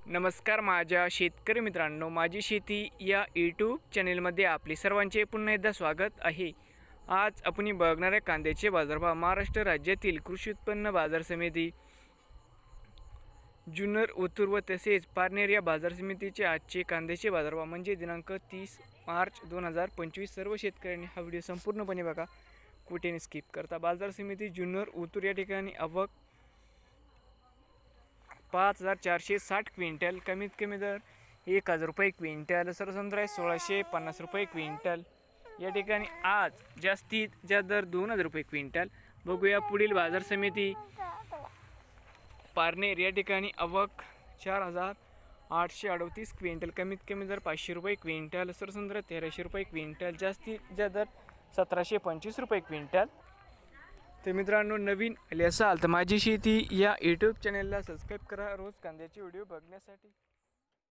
नमस्कार माझ्या शेतकरी मित्रांनो, माझी शेती या यूट्यूब चॅनेलमध्ये आपले सर्वांचे पुन्हा एकदा स्वागत आहे। आज आपण बघणार आहे कांद्याचे बाजारभाव। महाराष्ट्र राज्यातील कृषी उत्पन्न बाजार समिती, जुन्नर, ओतूर व तसेच पारनेर या बाजार समितीचे आजचे कांद्याचे बाजारभाव म्हणजे दिनांक 30 मार्च 2025। सर्व शेतकऱ्यांनी हा व्हिडिओ संपूर्णपणे बघा, कुठेही स्किप करता। बाजार समिती जुन्नर, ओतूर या ठिकाणी आवक 5460 क्विंटल, कमीत कमी दर 1000 रुपये क्विंटल, सर्वसाधारण 1650 रुपये क्विंटल। या ठिकाणी आज जास्तीत जास्त दर 2000 रुपये क्विंटल। बघूया पुढील बाजार समिती पारनेर, या ठिकाणी आवक 4838 क्विंटल, कमीत कमी दर 500 रुपये क्विंटल, सर्वसाधारण 1300 रुपये क्विंटल, जास्तीत जास्त दर 1725 रुपये क्विंटल। तर मित्रांनो, नवीन आले असाल तर माझी शेती या यूट्यूब चॅनेलला सबस्क्राईब करा रोज कांद्याचे व्हिडिओ बघण्यासाठी।